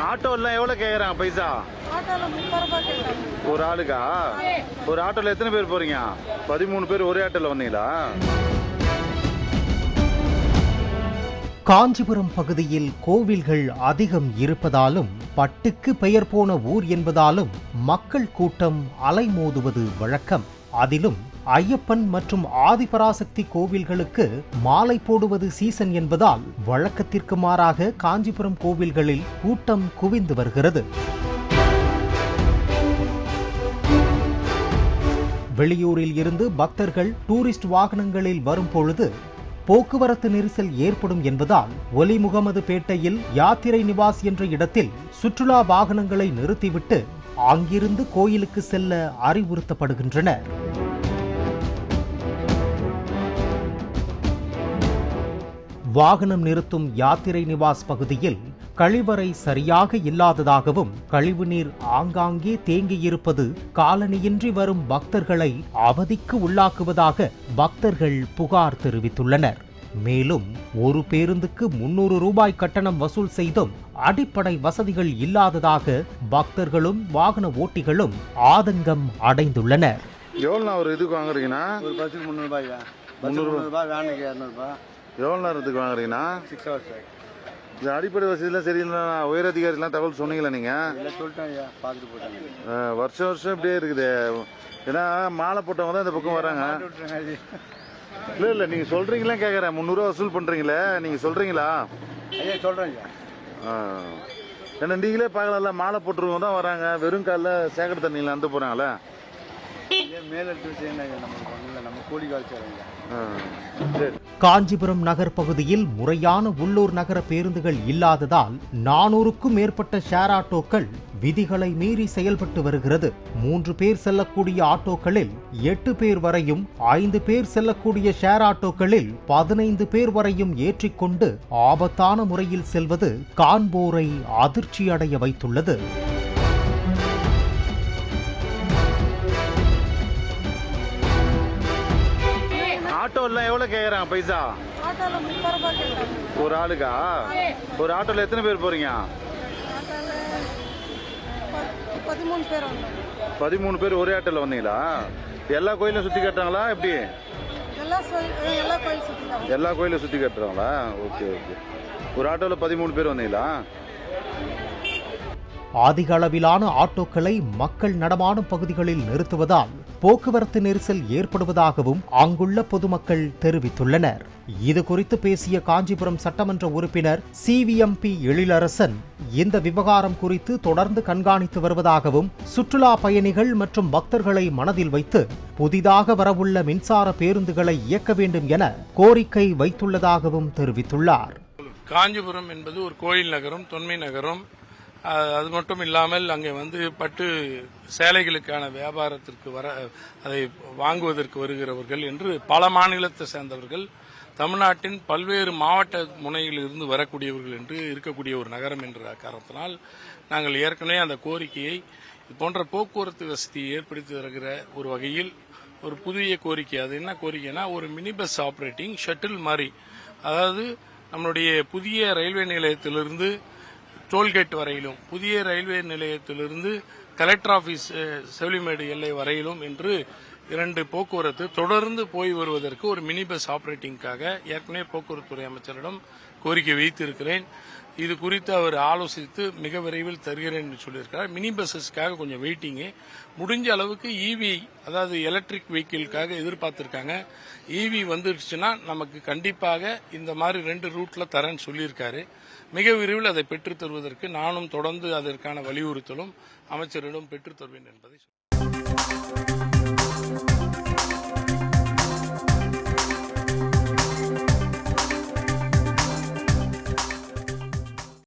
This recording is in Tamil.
ஆட்டோ எல்லாம் எவ்வளவு கேக்குறாங்க பைசா? ஆட்டோல 30 ரூபாய் கேக்குறாங்க. ஒரு ஆளுக்கா? ஒரு ஆட்டோல எத்தனை பேர் போறீங்க? 13 பேர் ஒரே ஆட்டோல வந்தீங்களா? காஞ்சிபுரம் பகுதியில் கோவில்கள் அதிகம் இருப்பதாலும் பட்டுக்கு பெயர் போன ஊர் என்பதாலும் மக்கள் கூட்டம் அலைமோதுவது வழக்கம். அதிலும் ஐயப்பன் மற்றும் ஆதிபராசக்தி கோவில்களுக்கு மாலை போடுவது சீசன் என்பதால் வழக்கத்திற்கு மாறாக காஞ்சிபுரம் கோவில்களில் கூட்டம் குவிந்து வருகிறது. வெளியூரில் இருந்து பக்தர்கள் டூரிஸ்ட் வாகனங்களில் வரும் பொழுது போக்குவரத்து நெரிசல் ஏற்படும் என்பதால் ஒலி முகமது பேட்டையில் யாத்திரை நிவாஸ் என்ற இடத்தில் சுற்றுலா வாகனங்களை நிறுத்திவிட்டு அங்கிருந்து கோயிலுக்கு செல்ல அறிவுறுத்தப்படுகின்றனர். வாகனம் நிறுத்தும் யாத்திரை நிவாஸ் பகுதியில் கழிவறை சரியாக இல்லாததாகவும் கழிவுநீர் ஆங்காங்கே தேங்கியிருப்பது காலனியின்றி வரும் பக்தர்களை அவதிக்கு உள்ளாக்குவதாக பக்தர்கள் புகார் தெரிவித்துள்ளனர். மேலும் ஒரு பேருந்துக்கு 300 ரூபாய் கட்டணம் வசூல் செய்தும் அடிப்படை வசதிகள் இல்லாததாக பக்தர்களும் வாகன ஓட்டிகளும் ஆதங்கம் அடைந்துள்ளனர். எவ்வளோ ஒரு இதுக்கு வாங்குறீங்கன்னா? ஒரு பஸ்ஸுக்கு 300 ரூபாய், 300 ரூபாய், வேனுக்கு 200 ரூபாய். எவ்வளோ நேரத்துக்கு வாங்குறீங்கன்னா? 6 hours. இந்த அடிப்படை வசதியெல்லாம் சரியில்லை. உயர் அதிகாரிலாம் தகவல் சொன்னீங்களா நீங்க? இல்லை, சொல்லிட்டேன் ஐயா, பார்த்துட்டு போட்டாங்க. வருஷம் இப்படியே இருக்குது. ஏன்னா மாலை போட்டவங்க தான் இந்த பக்கம் வராங்க. இல்ல நீங்க சொல்றீங்களா கேக்குறேன். 300 ரூபா வசூல் பண்றீங்களே, நீங்க சொல்றீங்களா? ஐயா சொல்றேன் ஐயா. ஏன்னா நீங்களே பார்க்கல, மாலை போட்டுருவங்க தான் வராங்க. வெறும் காலில் சேகர தண்ணியில வந்து போறாங்களே. மேலெடுத்து செய்யணும், நம்ம கூலி காய்ச்சாங்க. காஞ்சிபுரம் நகர் பகுதியில் முறையான உள்ளூர் நகர பேருந்துகள் இல்லாததால் 400க்கும் மேற்பட்ட ஷேர் ஆட்டோக்கள் விதிகளை மீறி செயல்பட்டு வருகிறது. 3 பேர் செல்லக்கூடிய ஆட்டோக்களில் 8 பேர் வரையும், 5 பேர் செல்லக்கூடிய ஷேர் ஆட்டோக்களில் 15 பேர் வரையும் ஏற்றிக்கொண்டு ஆபத்தான முறையில் செல்வது காண்போரை அதிர்ச்சியடைய வைத்துள்ளது. ஆட்டோ எல்லாம் எவ்வளவு கேக்குறாங்க பைசா? ஆட்டோல 30 ரூபாய் கேக்குறாங்க. ஒரு ஆளுக்கா? ஒரு ஆட்டோல எத்தனை பேர் போறீங்க? ஆட்டோல 13 பேர் வந்தாங்க. 13 பேர் ஒரே ஆட்டோல வந்தீங்களா? எல்லா கோயிலும் சுத்தி காட்டுறாங்களா எப்படி? எல்லா கோயில் சுத்திட்டாங்க. எல்லா கோயிலும் சுத்தி காட்டுறாங்களா? Okay okay. ஒரு ஆட்டோல 13 பேர் வந்தீங்களா? அதிக அளவிலான ஆட்டோக்களை மக்கள் நடமாடும் பகுதிகளில் நிறுத்துவதால் போக்குவரத்து நெரிசல் ஏற்படுவதாகவும் அங்குள்ள பொதுமக்கள் தெரிவித்துள்ளனர். இது குறித்து பேசிய காஞ்சிபுரம் சட்டமன்ற உறுப்பினர் CVMP எழிலரசன் இந்த விவகாரம் குறித்து தொடர்ந்து கண்காணித்து வருவதாகவும் சுற்றுலா பயணிகள் மற்றும் பக்தர்களை மனதில் வைத்து புதிதாக வரவுள்ள மின்சார பேருந்துகளை இயக்க வேண்டும் என கோரிக்கை வைத்துள்ளதாகவும் தெரிவித்துள்ளார். காஞ்சிபுரம் என்பது ஒரு கோயில் நகரம், தொன்மை நகரம். அது மட்டும் இல்லாமல் அங்கே பட்டு சேலைகளுக்கான வியாபாரத்திற்கு அதை வாங்குவதற்கு வருகிறவர்கள் என்று பல மாநிலத்தை சேர்ந்தவர்கள், தமிழ்நாட்டின் பல்வேறு மாவட்ட முனையில் இருந்து வரக்கூடியவர்கள் என்று இருக்கக்கூடிய ஒரு நகரம் என்ற காரணத்தினால் நாங்கள் ஏற்கனவே அந்த கோரிக்கையை போன்ற போக்குவரத்து வசதி ஏற்படுத்தி வருகிற ஒரு வகையில் ஒரு புதிய கோரிக்கை. அது என்ன கோரிக்கைனா, ஒரு மினி பஸ் ஆப்ரேட்டிங் ஷட்டில் மாதிரி, அதாவது நம்மளுடைய புதிய ரயில்வே நிலையத்திலிருந்து டோல்கேட் வரையிலும், புதிய ரயில்வே நிலையத்திலிருந்து கலெக்டர் ஆபீஸ் செவிலிமேடு எல்லை வரையிலும் என்று 2 போக்குவரத்து தொடர்ந்து போய் வருவதற்கு ஒரு மினி பஸ் ஆபரேட்டிங்காக ஏற்கனவே போக்குவரத்துறை அமைச்சரிடம் கோரிக்கை வைத்திருக்கிறேன். இது குறித்து அவர் ஆலோசித்து மிக விரைவில் தருகிறேன் என்று சொல்லியிருக்கிறார். மினி பஸ்ஸஸ்க்காக கொஞ்சம் வெயிட்டிங்கு. முடிஞ்ச அளவுக்கு EV, அதாவது எலக்ட்ரிக் வெஹிக்கிள்காக எதிர்பார்த்திருக்காங்க. EV வந்துருச்சுன்னா நமக்கு கண்டிப்பாக இந்த மாதிரி 2 ரூட்ல தரேன்னு சொல்லியிருக்காரு. மிக விரைவில் அதை பெற்றுத் தருவதற்கு நானும் தொடர்ந்து அதற்கான வலியுறுத்தலும் அமைச்சரிடம் பெற்றுத் தருவேன் என்பதை